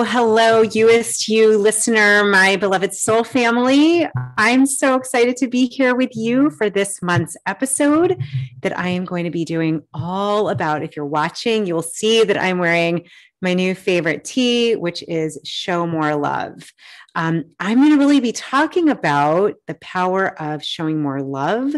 Hello, Youest, you listener, my beloved soul family. I'm so excited to be here with you for this month's episode that I am going to be doing all about. If you're watching, you'll see that I'm wearing my new favorite tee, which is Show More Love. I'm going to really be talking about the power of showing more love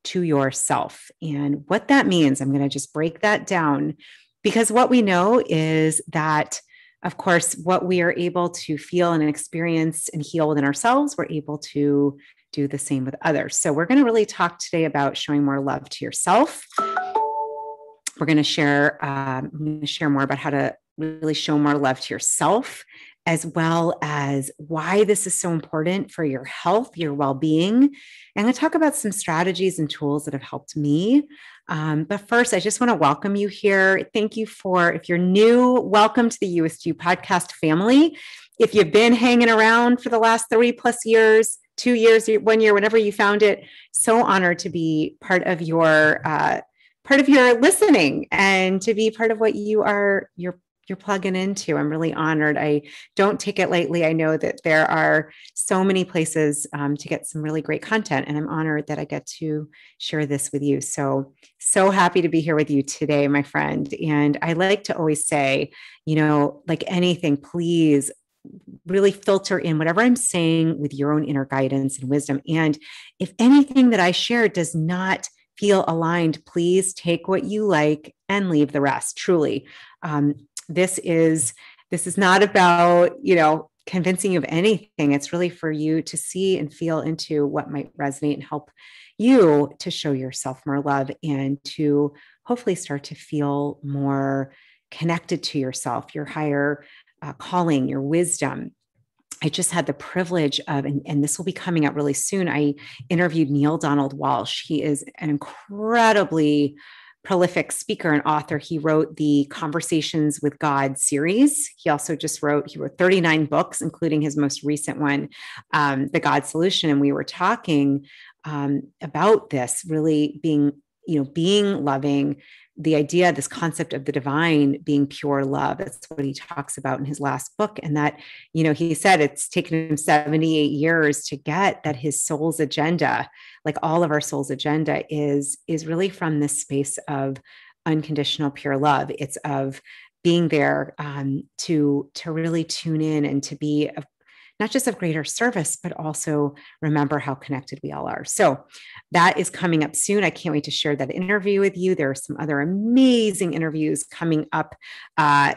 to yourself and what that means. I'm going to just break that down because what we know is that of course, what we are able to feel and experience and heal within ourselves, we're able to do the same with others. So we're going to really talk today about showing more love to yourself. We're going to share, more about how to really show more love to yourself, as well as why this is so important for your health, your well-being. And I'm going to talk about some strategies and tools that have helped me. But first, I just want to welcome you here. Thank you if you're new, welcome to the You podcast family. If you've been hanging around for the last 3+ years, 2 years, 1 year, whenever you found it, so honored to be part of your listening and to be part of what you're plugging into. I'm really honored. I don't take it lightly. I know that there are so many places to get some really great content, and I'm honored that I get to share this with you. So happy to be here with you today, my friend. And I like to always say, like anything, please really filter in whatever I'm saying with your own inner guidance and wisdom. And if anything that I share does not feel aligned, please take what you like and leave the rest. Truly. This is not about, convincing you of anything. It's really for you to see and feel into what might resonate and help you to show yourself more love and to hopefully start to feel more connected to yourself, your higher calling, your wisdom. I just had the privilege of, and this will be coming out really soon. I interviewed Neil Donald Walsh. He is an incredibly prolific speaker and author. He wrote the Conversations with God series. He also he wrote 39 books, including his most recent one, The God Solution. And we were talking about this really being loving, the idea, this concept of the divine being pure love. That's what he talks about in his last book. And that, he said it's taken him 78 years to get that his soul's agenda, like all of our soul's agenda is really from this space of unconditional pure love. It's of being there to really tune in and to be not just of greater service, but also remember how connected we all are. So that is coming up soon. I can't wait to share that interview with you. There are some other amazing interviews coming up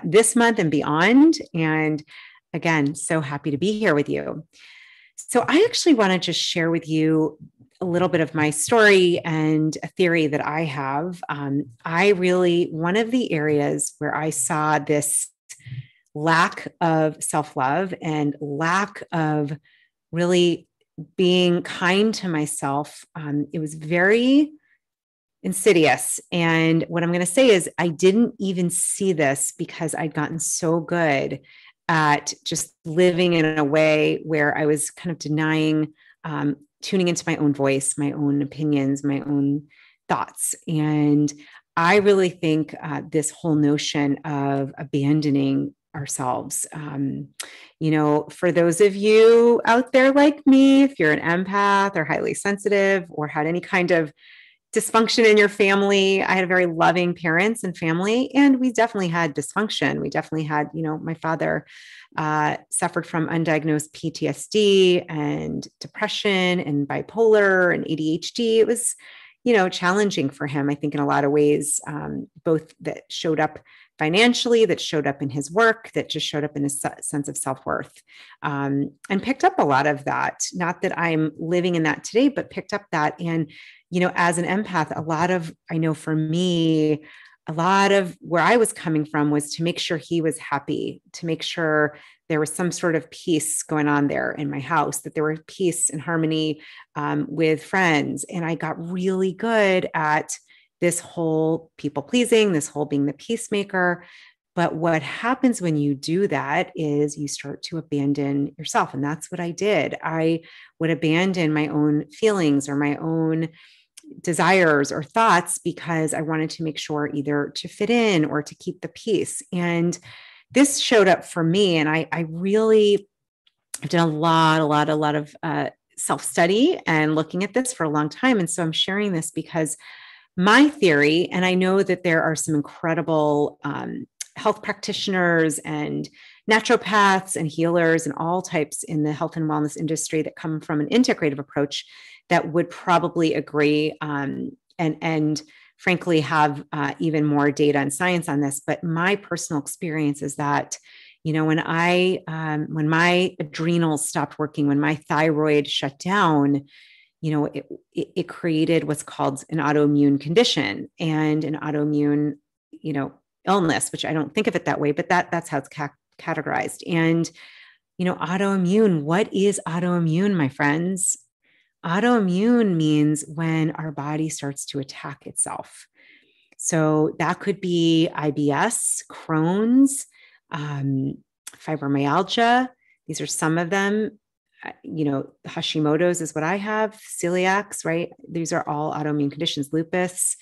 this month and beyond. And again, so happy to be here with you. So I actually want to just share with you a little bit of my story and a theory that I have. One of the areas where I saw this lack of self-love and lack of really being kind to myself, it was very insidious. And what I'm going to say is I didn't even see this because I'd gotten so good at just living in a way where I was kind of denying, tuning into my own voice, my own opinions, my own thoughts. And I really think this whole notion of abandoning ourselves. For those of you out there like me, if you're an empath or highly sensitive or had any kind of dysfunction in your family, I had very loving parents and family, and we definitely had dysfunction. We definitely had, my father suffered from undiagnosed PTSD and depression and bipolar and ADHD. It was, challenging for him, I think, in a lot of ways, both that showed up financially, that showed up in his work, that just showed up in his sense of self-worth, and picked up a lot of that. Not that I'm living in that today, but picked up that. And, as an empath, I know for me, a lot of where I was coming from was to make sure he was happy, to make sure there was some sort of peace going on there in my house, that there were peace and harmony with friends. And I got really good at this whole people pleasing, this whole being the peacemaker. But what happens when you do that is you start to abandon yourself. And that's what I did. I would abandon my own feelings or my own desires or thoughts because I wanted to make sure either to fit in or to keep the peace. And this showed up for me. And I really have done a lot of self-study and looking at this for a long time. And so I'm sharing this because my theory, and I know that there are some incredible health practitioners and naturopaths and healers and all types in the health and wellness industry that come from an integrative approach that would probably agree and frankly have even more data and science on this. But my personal experience is that, you know, when my adrenals stopped working, when my thyroid shut down, you know, it created what's called an autoimmune condition and an autoimmune, you know, illness, which I don't think of it that way, but that's how it's categorized. And, you know, autoimmune, what is autoimmune, my friends? Autoimmune means when our body starts to attack itself. So that could be IBS, Crohn's, fibromyalgia. These are some of them. You know, Hashimoto's is what I have, celiacs, right? These are all autoimmune conditions, lupus,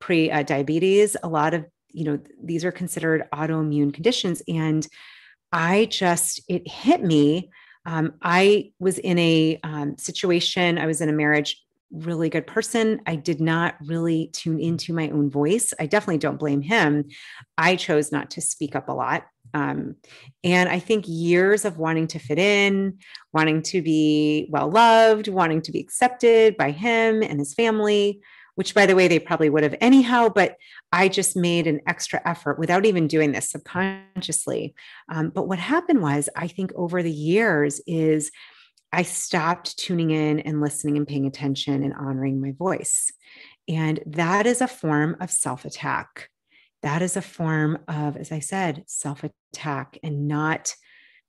diabetes. A lot of, you know, these are considered autoimmune conditions. And it hit me. I was in a situation, I was in a marriage, really good person. I did not really tune into my own voice. I definitely don't blame him. I chose not to speak up a lot. And I think years of wanting to fit in, wanting to be well loved, wanting to be accepted by him and his family, which by the way, they probably would have anyhow, but I just made an extra effort without even doing this subconsciously. But what happened was, I think over the years is I stopped tuning in and listening and paying attention and honoring my voice. And that is a form of self-attack. That is a form of, as I said, self-attack and not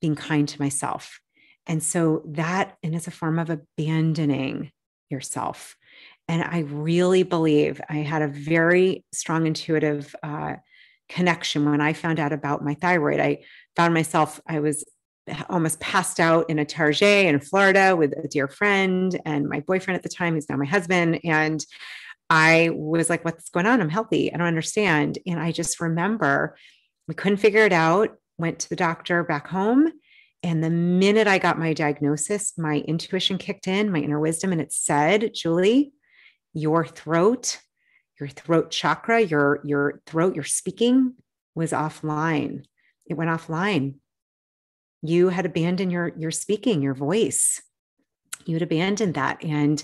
being kind to myself. And so and it's a form of abandoning yourself. And I really believe I had a very strong intuitive connection when I found out about my thyroid. I found myself, I was almost passed out in a Target in Florida with a dear friend and my boyfriend at the time, who's now my husband. And I was like, what's going on? I'm healthy. I don't understand. And I just remember we couldn't figure it out, went to the doctor back home. And the minute I got my diagnosis, my intuition kicked in, my inner wisdom, and it said, Julie, your throat chakra, your throat, your speaking was offline. It went offline. You had abandoned your speaking, your voice. You had abandoned that. And,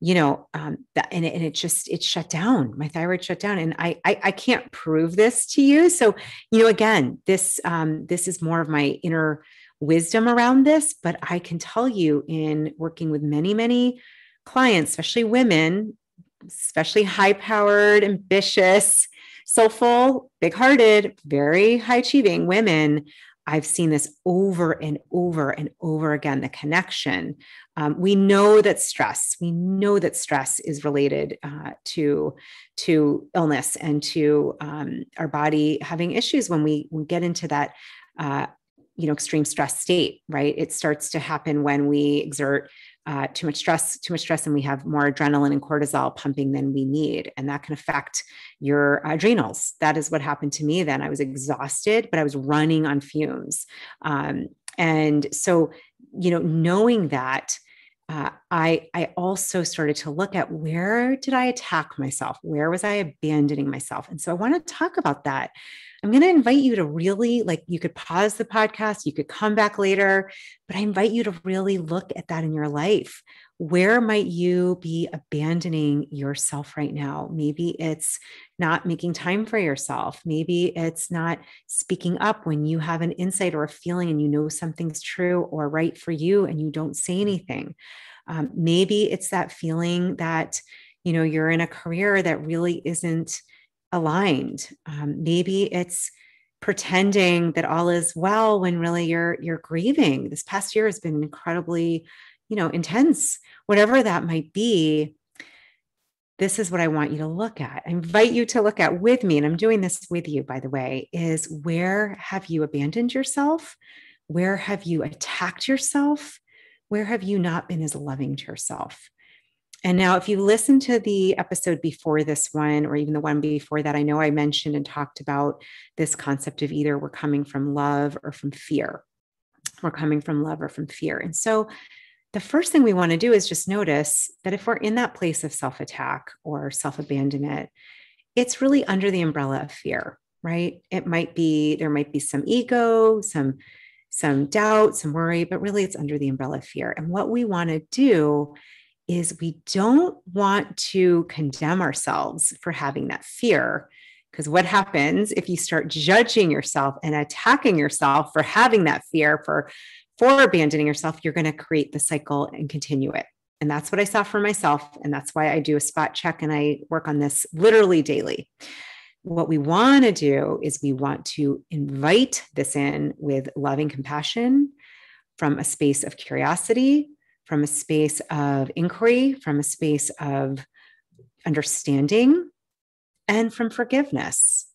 you know, it shut down. My thyroid shut down. And I can't prove this to you. So, you know, again, this is more of my inner wisdom around this, but I can tell you in working with many, many clients, especially women, especially high-powered, ambitious, soulful, big-hearted, very high-achieving women, I've seen this over and over and over again, the connection. We know that stress is related to illness and to our body having issues when we get into that extreme stress state, right? It starts to happen when we exert too much stress, and we have more adrenaline and cortisol pumping than we need. And that can affect your adrenals. That is what happened to me then. I was exhausted, but I was running on fumes. And so, you know, knowing that, I also started to look at, where did I attack myself? Where was I abandoning myself? And so I want to talk about that. I'm going to invite you to really, you could pause the podcast, you could come back later, but I invite you to really look at that in your life. Where might you be abandoning yourself right now? Maybe it's not making time for yourself. Maybe it's not speaking up when you have an insight or a feeling and you know something's true or right for you and you don't say anything. Maybe it's that feeling that, you know, you're in a career that really isn't aligned. Maybe it's pretending that all is well when really you're grieving. This past year has been incredibly, intense. Whatever that might be, this is what I want you to look at. I invite you to look at with me, and I'm doing this with you, by the way, is where have you abandoned yourself? Where have you attacked yourself? Where have you not been as loving to yourself? And now, if you listen to the episode before this one, or even the one before that, I know I mentioned and talked about this concept of either we're coming from love or from fear. We're coming from love or from fear. And so the first thing we want to do is just notice that if we're in that place of self-attack or self-abandonment, it's really under the umbrella of fear, right? It might be, there might be some ego, some doubt, some worry, but really it's under the umbrella of fear. And what we want to do is we don't want to condemn ourselves for having that fear. Because what happens if you start judging yourself and attacking yourself for having that fear, for abandoning yourself, you're going to create the cycle and continue it. And that's what I saw for myself. And that's why I do a spot check and I work on this literally daily. What we want to do is we want to invite this in with loving compassion from a space of curiosity, from a space of inquiry, from a space of understanding, and from forgiveness.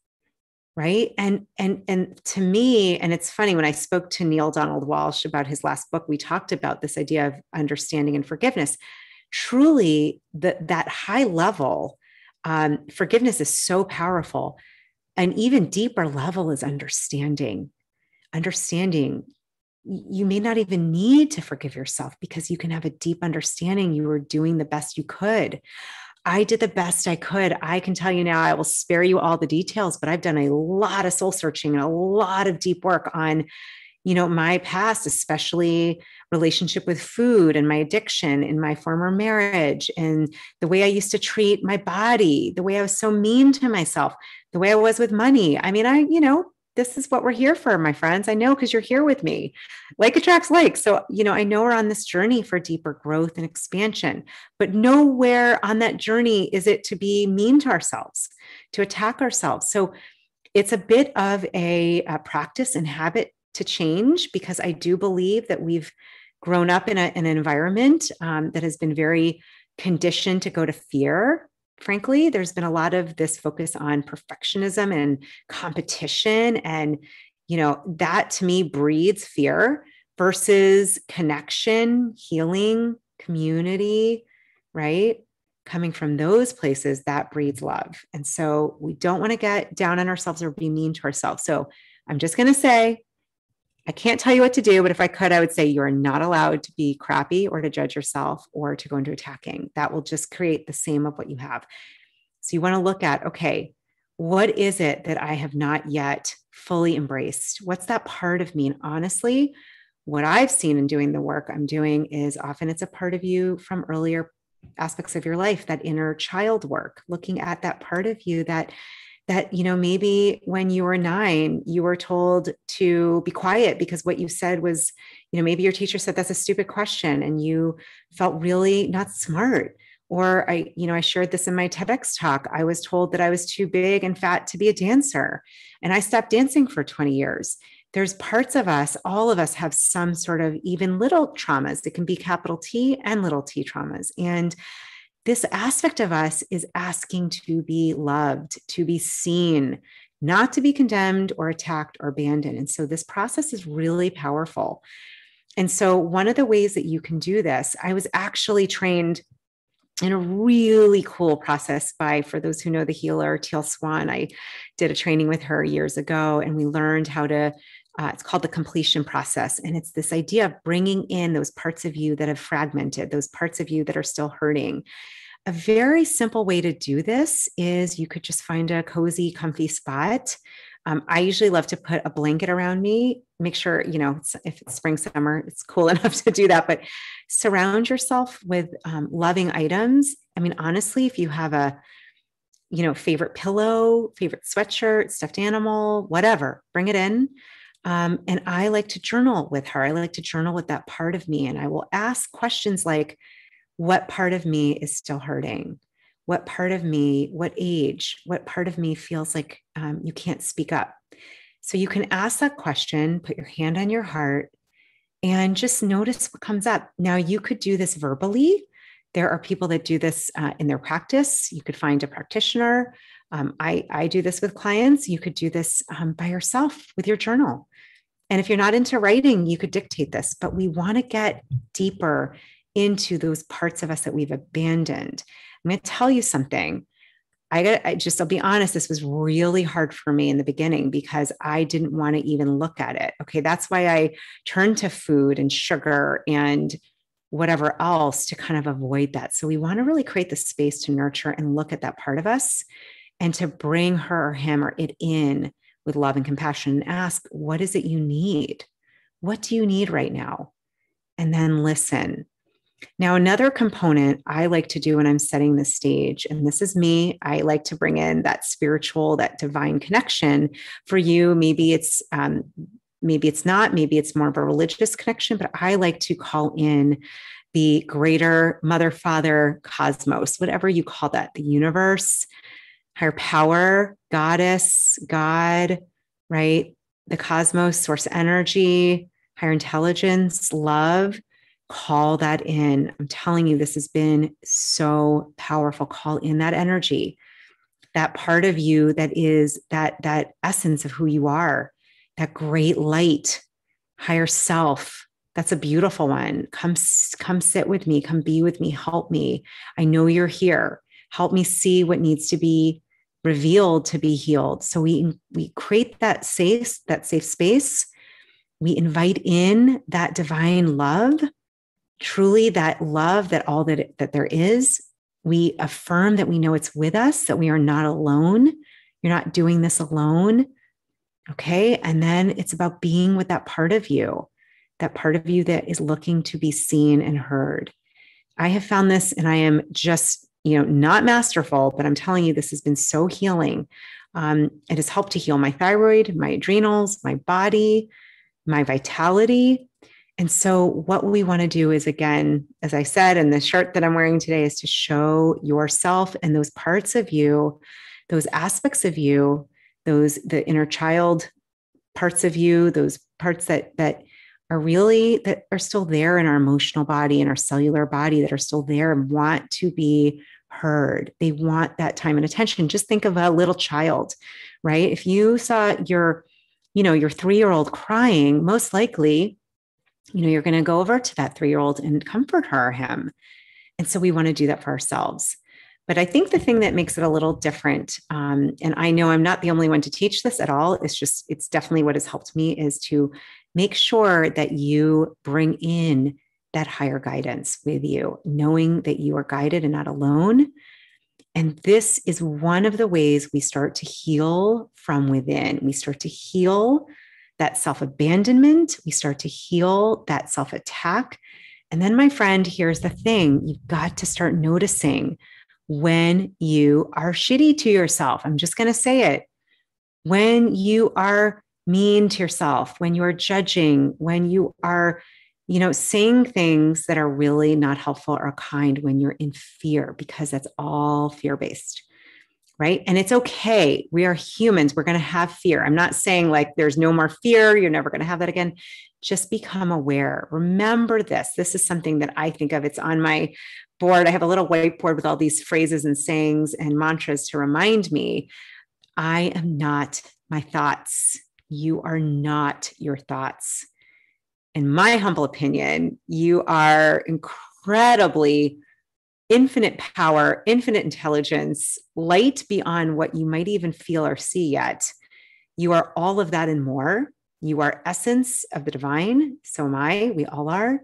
Right. And to me, and it's funny, when I spoke to Neil Donald Walsh about his last book, we talked about this idea of understanding and forgiveness. Truly, that high level forgiveness is so powerful. An even deeper level is understanding. Understanding. You may not even need to forgive yourself because you can have a deep understanding you were doing the best you could. I did the best I could. I can tell you now, I will spare you all the details, but I've done a lot of soul searching and a lot of deep work on, my past, especially relationship with food and my addiction in my former marriage, and the way I used to treat my body, the way I was so mean to myself, the way I was with money. I mean, this is what we're here for, my friends. I know, because you're here with me. Like attracts like. So, I know we're on this journey for deeper growth and expansion, but nowhere on that journey is it to be mean to ourselves, to attack ourselves. So it's a bit of a practice and habit to change, because I do believe that we've grown up in an environment that has been very conditioned to go to fear. Frankly, there's been a lot of this focus on perfectionism and competition. And, that to me breeds fear versus connection, healing, community, right? Coming from those places, that breeds love. And so we don't want to get down on ourselves or be mean to ourselves. So I'm just going to say, I can't tell you what to do, but if I could, I would say you're not allowed to be crappy or to judge yourself or to go into attacking. That will just create the same of what you have. So you want to look at, okay, what is it that I have not yet fully embraced? What's that part of me? And honestly, what I've seen in doing the work I'm doing is often it's a part of you from earlier aspects of your life, that inner child work, looking at that part of you that maybe when you were 9, you were told to be quiet because what you said was, maybe your teacher said that's a stupid question and you felt really not smart. Or I shared this in my TEDx talk. I was told that I was too big and fat to be a dancer, and I stopped dancing for 20 years. There's parts of us, all of us have some sort of even little traumas. It can be capital T and little t traumas. And this aspect of us is asking to be loved, to be seen, not to be condemned or attacked or abandoned. And so this process is really powerful. And so one of the ways that you can do this, I was actually trained in a really cool process for those who know the healer, Teal Swan. I did a training with her years ago, and we learned how to it's called the completion process. And it's this idea of bringing in those parts of you that have fragmented, those parts of you that are still hurting. A very simple way to do this is you could just find a cozy, comfy spot. I usually love to put a blanket around me, make sure, if it's spring, summer, it's cool enough to do that, but surround yourself with loving items. I mean, honestly, if you have a, favorite pillow, favorite sweatshirt, stuffed animal, whatever, bring it in. And I like to journal with her. I like to journal with that part of me. And I will ask questions like, what part of me is still hurting? What part of me, what age, what part of me feels like you can't speak up? So you can ask that question, put your hand on your heart, and just notice what comes up. Now, you could do this verbally. There are people that do this in their practice. You could find a practitioner. I do this with clients. You could do this by yourself with your journal. And if you're not into writing, you could dictate this, but we want to get deeper into those parts of us that we've abandoned. I'm going to tell you something. I'll be honest, this was really hard for me in the beginning because I didn't want to even look at it. Okay. That's why I turned to food and sugar and whatever else to kind of avoid that. So we want to really create the space to nurture and look at that part of us and to bring her or him or it in with love and compassion and ask, what is it you need? What do you need right now? And then listen. Now, another component I like to do when I'm setting the stage, and this is me, I like to bring in that spiritual, that divine connection. For you, maybe it's not, maybe it's more of a religious connection, but I like to call in the greater mother, father, cosmos, whatever you call that, the universe, higher power, goddess, God, right? The cosmos, source energy, higher intelligence, love. Call that in. I'm telling you, this has been so powerful. Call in that energy, that part of you that is that essence of who you are, that great light, higher self. That's a beautiful one. Come sit with me. Come be with me. Help me. I know you're here. Help me see what needs to be revealed to be healed. So we create that safe space. We invite in that divine love. Truly that love, that all that there is. We affirm that we know it's with us, that we are not alone. You're not doing this alone. Okay. And then it's about being with that part of you that is looking to be seen and heard. I have found this, and I am just, not masterful, but I'm telling you, this has been so healing. It has helped to heal my thyroid, my adrenals, my body, my vitality. And so what we want to do is, again, as I said, and the shirt that I'm wearing today is to show yourself and those parts of you, those aspects of you, the inner child parts of you, those parts that are still there in our emotional body and our cellular body, that are still there and want to be heard. They want that time and attention. Just think of a little child, right? If you saw your 3-year-old crying, most likely, you're going to go over to that 3-year-old and comfort her or him. And so we want to do that for ourselves. But I think the thing that makes it a little different, and I know I'm not the only one to teach this at all, it's definitely what has helped me, is to make sure that you bring in that higher guidance with you, knowing that you are guided and not alone. And this is one of the ways we start to heal from within. We start to heal that self-abandonment. We start to heal that self-attack. And then, my friend, here's the thing. You've got to start noticing when you are shitty to yourself. I'm just going to say it. When you are mean to yourself, when you are judging, when you are, saying things that are really not helpful or kind, when you're in fear, because that's all fear-based. Right. And it's okay. We are humans. We're going to have fear. I'm not saying like there's no more fear. You're never going to have that again. Just become aware. Remember this. This is something that I think of. It's on my board. I have a little whiteboard with all these phrases and sayings and mantras to remind me, I am not my thoughts. You are not your thoughts. In my humble opinion, you are incredibly infinite power, infinite intelligence, light beyond what you might even feel or see yet. You are all of that and more. You are essence of the divine. So am I. We all are.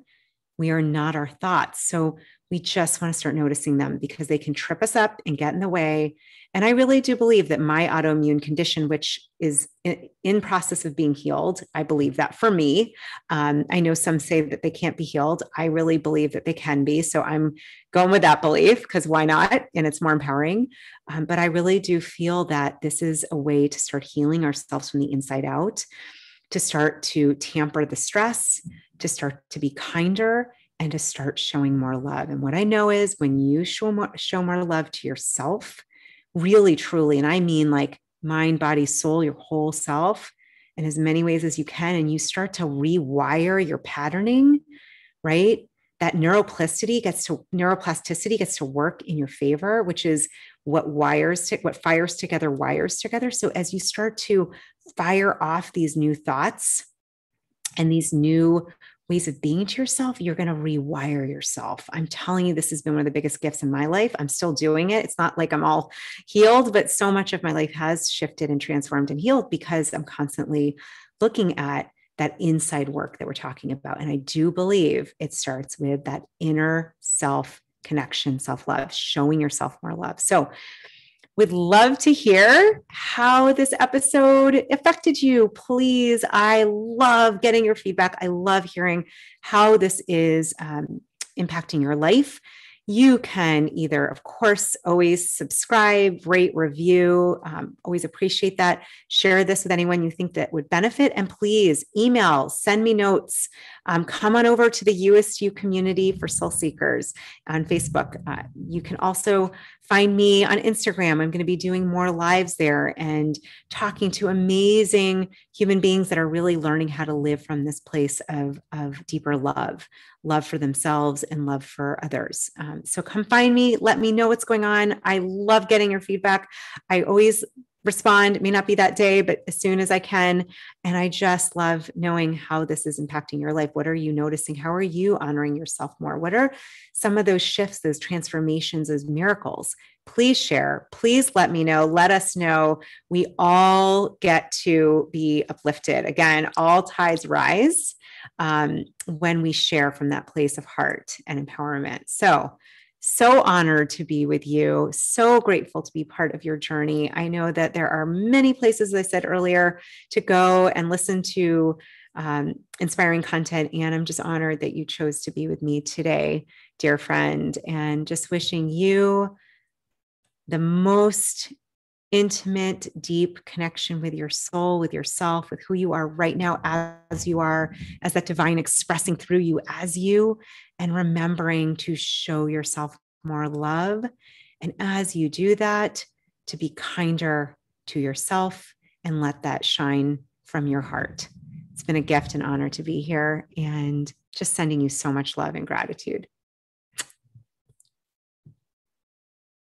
We are not our thoughts. So we just want to start noticing them, because they can trip us up and get in the way. And I really do believe that my autoimmune condition, which is in process of being healed, I believe that for me. I know some say that they can't be healed. I really believe that they can be. So I'm going with that belief, because why not? And it's more empowering. But I really do feel that this is a way to start healing ourselves from the inside out, to start to tamper the stress, to start to be kinder, and to start showing more love. And what I know is when you show more love to yourself, really, truly, and I mean like mind, body, soul, your whole self, in as many ways as you can, and you start to rewire your patterning, right? That neuroplasticity gets to work in your favor, which is what fires together wires together. So as you start to fire off these new thoughts and these new ways of being to yourself, you're going to rewire yourself. I'm telling you, this has been one of the biggest gifts in my life. I'm still doing it. It's not like I'm all healed, but so much of my life has shifted and transformed and healed because I'm constantly looking at that inside work that we're talking about. And I do believe it starts with that inner self connection, self-love, showing yourself more love. So would love to hear how this episode affected you. Please, I love getting your feedback. I love hearing how this is impacting your life. You can either, of course, always subscribe, rate, review. Always appreciate that. Share this with anyone you think that would benefit. And please email, send me notes. Come on over to the Youest community for soul seekers on Facebook. You can also find me on Instagram. I'm going to be doing more lives there and talking to amazing human beings that are really learning how to live from this place of deeper love for themselves and love for others. So come find me. Let me know what's going on. I love getting your feedback. I always respond. It may not be that day, but as soon as I can. And I just love knowing how this is impacting your life. What are you noticing? How are you honoring yourself more? What are some of those shifts, those transformations, those miracles? Please share. Please let me know. Let us know. We all get to be uplifted. Again, all tides rise when we share from that place of heart and empowerment. So honored to be with you. So grateful to be part of your journey. I know that there are many places, as I said earlier, to go and listen to inspiring content. And I'm just honored that you chose to be with me today, dear friend, and just wishing you the most intimate, deep connection with your soul, with yourself, with who you are right now as you are, as that divine expressing through you as you, and remembering to show yourself more love. And as you do that, to be kinder to yourself and let that shine from your heart. It's been a gift and honor to be here, and just sending you so much love and gratitude.